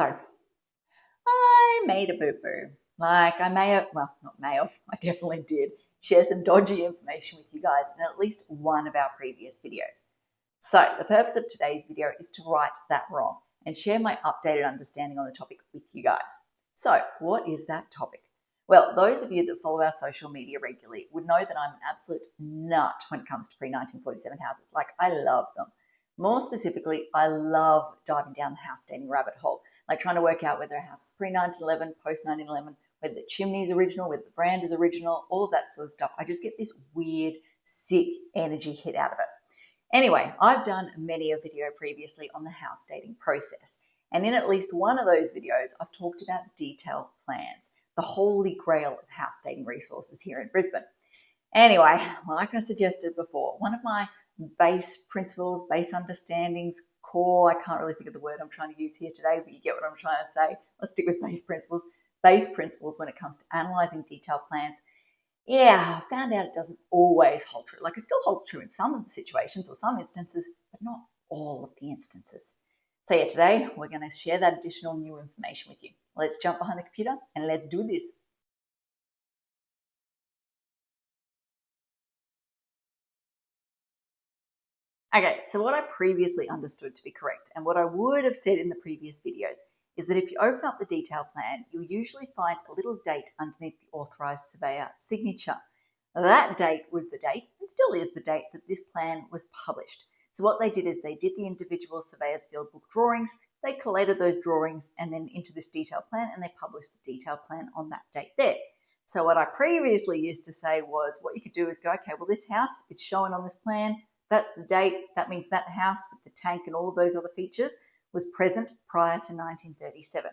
So I made a boo-boo. Like I may have, well, not may have, I definitely did share some dodgy information with you guys in at least one of our previous videos. So the purpose of today's video is to right that wrong and share my updated understanding on the topic with you guys. So what is that topic? Well, those of you that follow our social media regularly would know that I'm an absolute nut when it comes to pre-1947 houses. Like, I love them. More specifically, I love diving down the house dating rabbit hole, like trying to work out whether a house is pre-1911, post-1911, whether the chimney is original, whether the brand is original, all of that sort of stuff. I just get this weird, sick energy hit out of it. Anyway, I've done many a video previously on the house dating process. And in at least one of those videos, I've talked about detailed plans, the holy grail of house dating resources here in Brisbane. Anyway, like I suggested before, one of my base principles, base understandings, core, I can't really think of the word I'm trying to use here today, but you get what I'm trying to say. Let's stick with base principles. Base principles when it comes to analysing detailed plans. Yeah, I found out it doesn't always hold true. Like, it still holds true in some of the situations or some instances, but not all of the instances. So yeah, today we're going to share that additional new information with you. Let's jump behind the computer and let's do this. Okay, so what I previously understood to be correct, and what I would have said in the previous videos, is that if you open up the detail plan, you'll usually find a little date underneath the authorised surveyor signature. That date was the date, and still is the date, that this plan was published. So what they did is they did the individual surveyor's field book drawings, they collated those drawings and then into this detail plan, and they published the detail plan on that date there. So what I previously used to say was, what you could do is go, okay, well, this house, it's showing on this plan, that's the date, that means that house with the tank and all of those other features was present prior to 1937.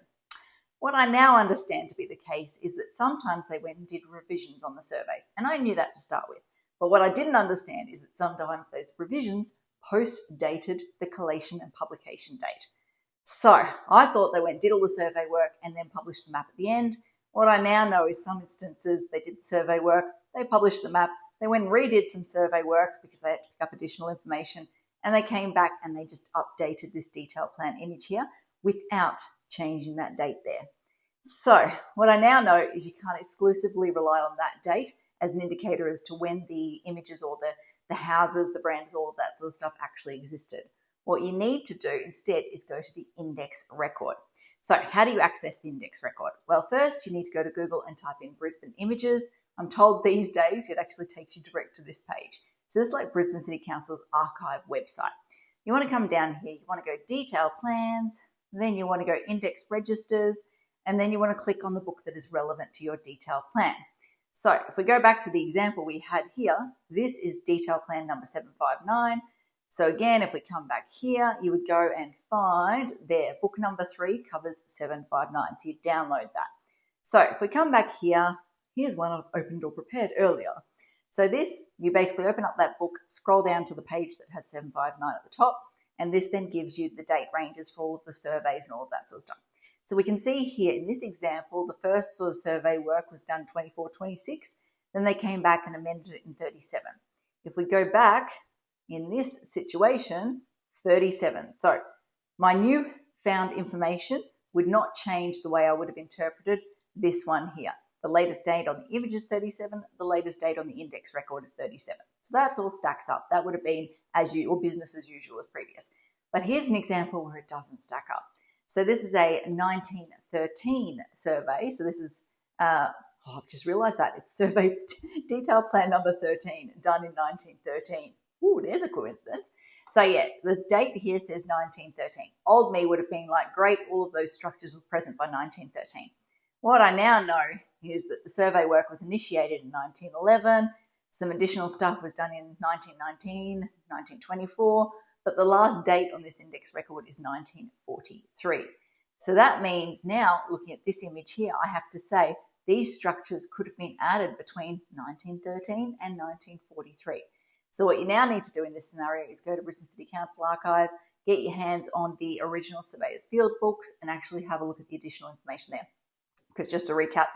What I now understand to be the case is that sometimes they went and did revisions on the surveys, and I knew that to start with. But what I didn't understand is that sometimes those revisions post-dated the collation and publication date. So I thought they went and did all the survey work and then published the map at the end. What I now know is some instances they did the survey work, they published the map, they went and redid some survey work because they had to pick up additional information, and they came back and they just updated this detailed plan image here without changing that date there. So what I now know is you can't exclusively rely on that date as an indicator as to when the images or the houses, the brands, all of that sort of stuff actually existed. What you need to do instead is go to the index record. So how do you access the index record? Well, first you need to go to Google and type in Brisbane images. I'm told these days it actually takes you direct to this page. So this is like Brisbane City Council's archive website. You want to come down here, you want to go detail plans, then you want to go index registers, and then you want to click on the book that is relevant to your detail plan. So if we go back to the example we had here, this is detail plan number 759. So again, if we come back here, you would go and find there, book number 3 covers 759. So you download that. So if we come back here, here's one I've opened or prepared earlier. So this, you basically open up that book, scroll down to the page that has 759 at the top, and this then gives you the date ranges for all of the surveys and all of that sort of stuff. So we can see here in this example, the first sort of survey work was done 24-26, then they came back and amended it in 37. If we go back in this situation, 37. So my new found information would not change the way I would have interpreted this one here. The latest date on the image is 37, the latest date on the index record is 37. So that's all stacks up. That would have been as usual, or business as usual as previous. But here's an example where it doesn't stack up. So this is a 1913 survey. So this is, I've just realised that. It's survey detail plan number 13, done in 1913. Ooh, there's a coincidence. So yeah, the date here says 1913. Old me would have been like, great, all of those structures were present by 1913. What I now know is that the survey work was initiated in 1911. Some additional stuff was done in 1919, 1924, but the last date on this index record is 1943. So that means now, looking at this image here, I have to say these structures could have been added between 1913 and 1943. So what you now need to do in this scenario is go to Brisbane City Council Archive, get your hands on the original surveyor's field books and actually have a look at the additional information there. Because just to recap,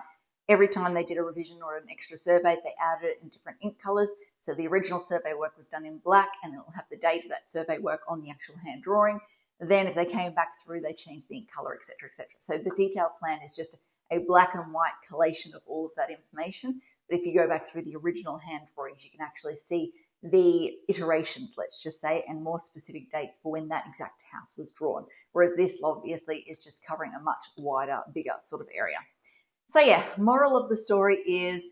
every time they did a revision or an extra survey, they added it in different ink colours. So the original survey work was done in black and it will have the date of that survey work on the actual hand drawing. Then if they came back through, they changed the ink color, etc., etc. So the detailed plan is just a black and white collation of all of that information. But if you go back through the original hand drawings, you can actually see the iterations, let's just say, and more specific dates for when that exact house was drawn. Whereas this obviously is just covering a much wider, bigger sort of area. So yeah, moral of the story is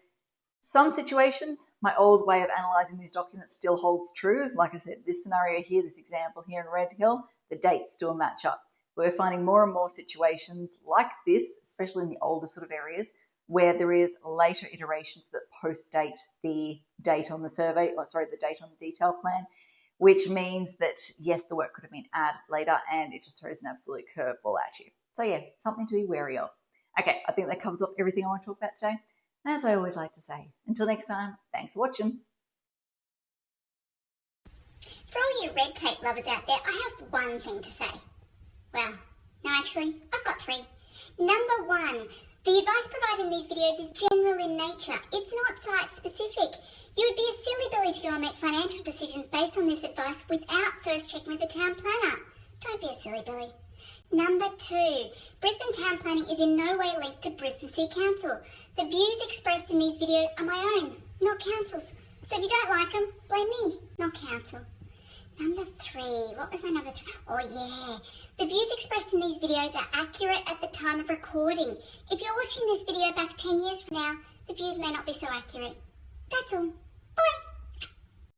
some situations, my old way of analysing these documents still holds true. Like I said, this scenario here, this example here in Red Hill, the dates still match up. We're finding more and more situations like this, especially in the older sort of areas, where there is later iterations that post-date the date on the survey, or sorry, the date on the detail plan, which means that, yes, the work could have been added later and it just throws an absolute curveball at you. So yeah, something to be wary of. Okay, I think that covers off everything I want to talk about today. And as I always like to say, until next time, thanks for watching. For all you red tape lovers out there, I have one thing to say. Well, no, actually, I've got three. Number one, the advice provided in these videos is general in nature. It's not site specific. You would be a silly Billy to go and make financial decisions based on this advice without first checking with the town planner. Don't be a silly Billy. Number two, Brisbane town planning is in no way linked to Brisbane City Council. The views expressed in these videos are my own, not council's. So if you don't like them, blame me, not council. Number three, what was my number three? Oh yeah, the views expressed in these videos are accurate at the time of recording. If you're watching this video back 10 years from now, the views may not be so accurate. That's all.